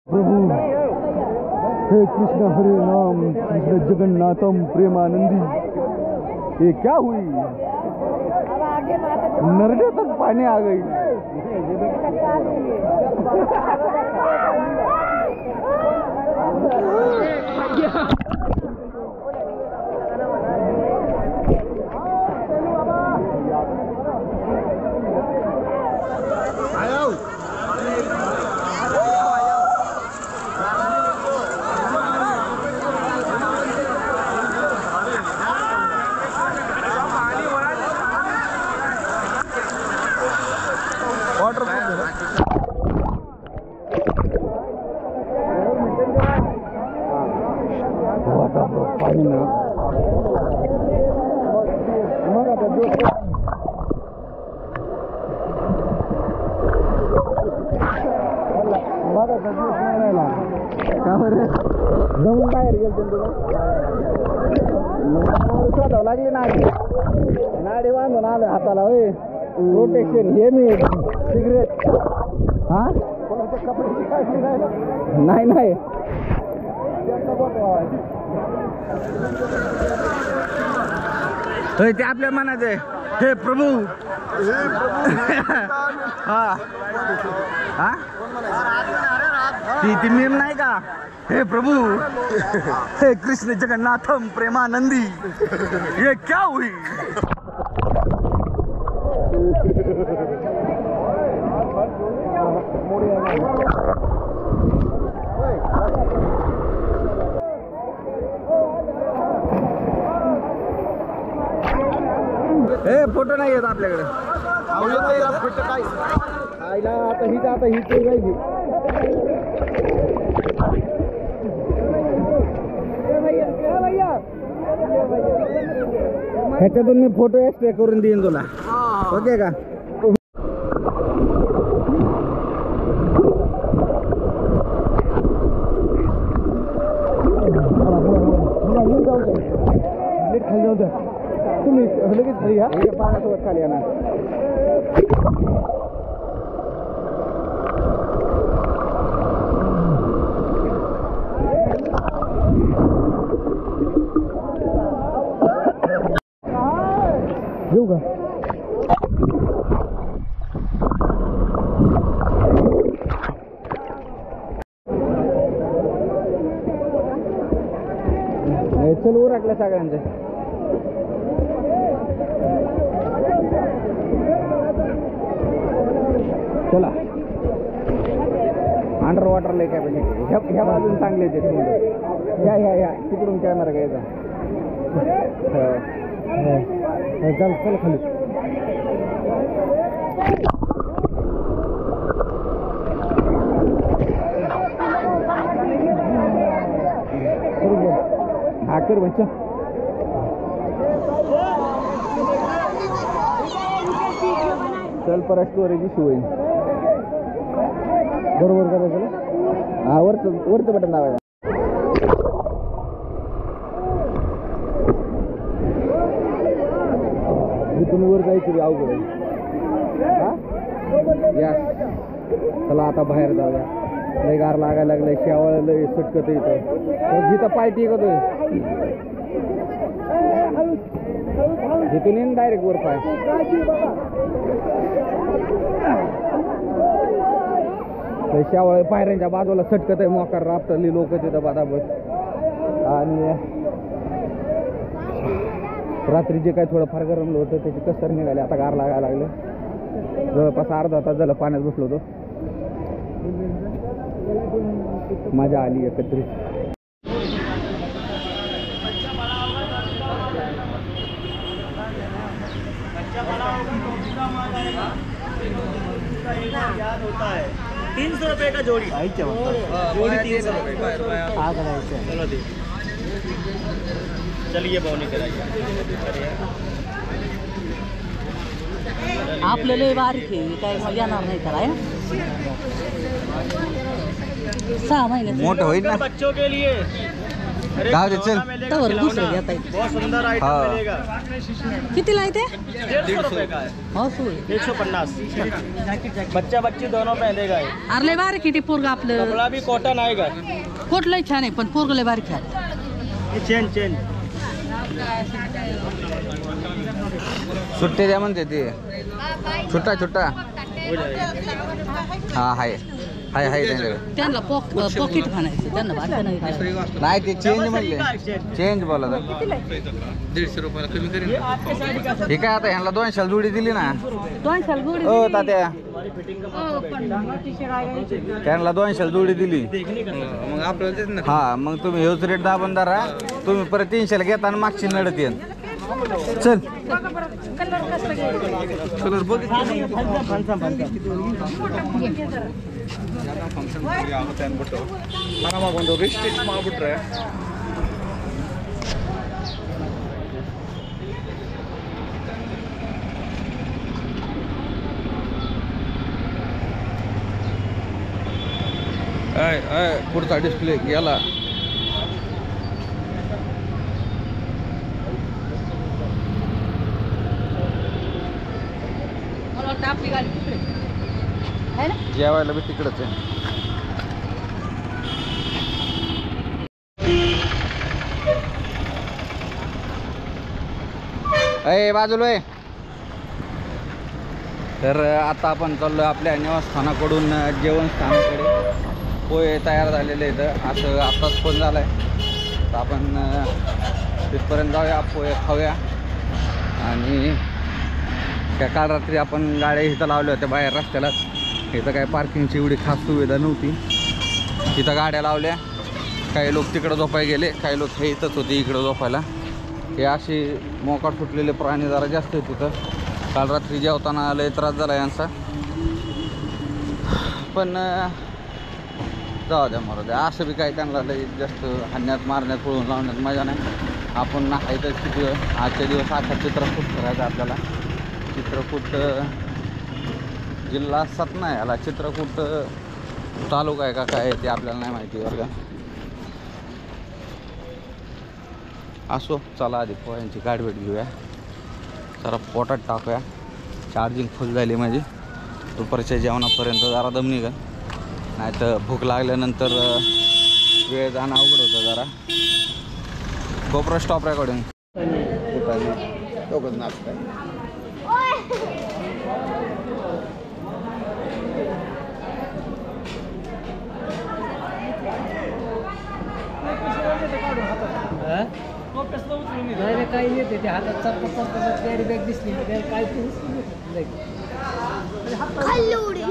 प्रभु हे कृष्ण हरे नाम कृष्ण जगन्नाथम प्रेमानंदी। ये क्या हुई? नरडे तक पानी आ गई। पानी में जाऊन बाहेर गेलो तुला लागली नाडी बांधून आलं हाताला होय प्रोटेक्शन हे मी सिगरेट हा नाही नाही ते आपल्या मनात आहे हे प्रभू हा हा ती मीम नाही का हे प्रभु हे कृष्ण जगन्नाथम प्रेमानंदी ये क्या हुई? हे फोटो नाही येत आपल्याकडे आईला आता ही जायची ह्याच्यातून मी फोटो एक्स्ट्रा करून देईन तुला ओके का? खाली जाऊ द्या तुम्ही लगेच खाली या पाण्यासोबत खाली येणार येऊ का? चल उरकल्या सगळ्यांचे चला अंडर वॉटर लेक आहे ह्या बाजून चांगले ते या तिकडून कॅमेरा घ्यायचा चल चल खाली हा कर बच्चा चल परत स्टोरेज इश्यू होईल बरोबर करायचं हा वरचं बटन दाबायचं इथून वर जायचं अवघड आहे या चला आता बाहेर जाऊया लय गार लागायला लागलाय शेवाळ लय सुटकत इथं जिथं पाय टिकतोय इथून येईन डायरेक्ट वर पाय शेवाळ पायऱ्यांच्या बाजूला सटकत आहे मोकार रापटली लोक तिथं बादाबत आणि रात्री जे काही थोडंफार गरमलं होतं त्याची कसर निघाली आता गार लागायला लागले जवळपास अर्धा तास झालं पाण्यात बसलो होतो मजा आली एकत्रित होता है 300 रुपए का जोड़ी जोड़ी 300 रुपए चलो दे चलिए बोनी कराइए आपल्याला बारीक आहे काय मग येणार नाही कराय 6 महिने मोठं होईल ना बच्चों के लिए जाऊ दे चल. तवर दुसरं घेता येईल. बहुत सुंदर आइटम हाँ. मिलेगा. कितीला आहे ते? 150 रुपए का है. हो सोय. 150. बच्चा बच्ची दोनों पहनेगा ये. अरे लय बारीक आहे ते पोरग आपलं. कपड़ा भी कॉटन आएगा. कोट लय छान आहे पण पोरग लय बारीक आहे. ये चेन चेन. सुट्टे द्या म्हणते ते. छोटा छोटा. हो जाएगा. हा हाय हाय हाय त्यांच्याकडे. त्यांना पॉकेट म्हणायचं त्यांना बाकी नाही करायचं. नाही ते चेंज म्हणले. चेंज बोला तर. 150 रुपये कमी करेंगे. ये आपके साइड का हे काय आता ह्यांना 200 जोडी दिली ना. 200 जोडी ओ तात्या त्यांना 200 जोडी दिली. मग आपल्याला हा मग तुम्ही हेच रेट दाबून धरा. तुम्ही परत 300 घेता आणि मागची नडत येईल. चल कलर ಬಗ್ಗಿಸ್ತೀನಿ ಆಗುತ್ತೆ ಅಂದ್ಬಿಟ್ಟು ಆರಾಮಾಗಿ ಒಂದು ರಿಸ್ಟ್ ಸ್ಟಿಚ್ ಮಾಡಿಬಿಟ್ರೆ पुढचा डिस्प्ले गेला. आपली गाडी तिकडे आहे ना. जेवायला बी तिकडच आहे. अय बाजूला आहे. तर आता आपण चाललो आपल्या निवासस्थानाकडून जेवण स्थानाकडे. पोहे तयार झालेले आहेत असं आत्ताच फोन झाला आहे. तर आपण तिथपर्यंत जाऊया पोहे खाऊया. आणि त्या काल रात्री आपण गाड्या इथं लावल्या होत्या बाहेर रस्त्यालाच. इथं काय पार्किंगची एवढी खास सुविधा नव्हती. तिथं गाड्या लावल्या. काही लोक तिकडं झोपायला गेले. काही लोक हे इथंच होते इकडं झोपायला. हे असे मोकाट फुटलेले प्राणी जरा जास्त आहेत तिथं. काल रात्री जेवताना लय त्रास झाला यांचा. पण जाऊ द्या मरू द्या. असं बी काही त्यांना लय जास्त हाणण्यात मारण्यात पळून लावण्यात मजा नाही. आपण नाहायचं किती आजच्या दिवस आता चित्रकूट करायचं आपल्याला. चित्रकूट जिल्हा सतना आहे याला. चित्रकूट तालुका आहे का काय ते आपल्याला नाही माहिती बरं का. असो चला आधी पोह्यांची गाडवेट घेऊया. जरा पोटात टाकूया. चार्जिंग फुल झाली माझी. दुपारच्या जेवणापर्यंत जरा दम निघा. नाही तर भूक लागल्यानंतर वेळ जाणं अवघड होतं जरा. GoPro stop recording. दोघंच नाचत आहे. काही येते ते हातात चालतात कॅरी बॅग दिसली काय खायला नाही उघडी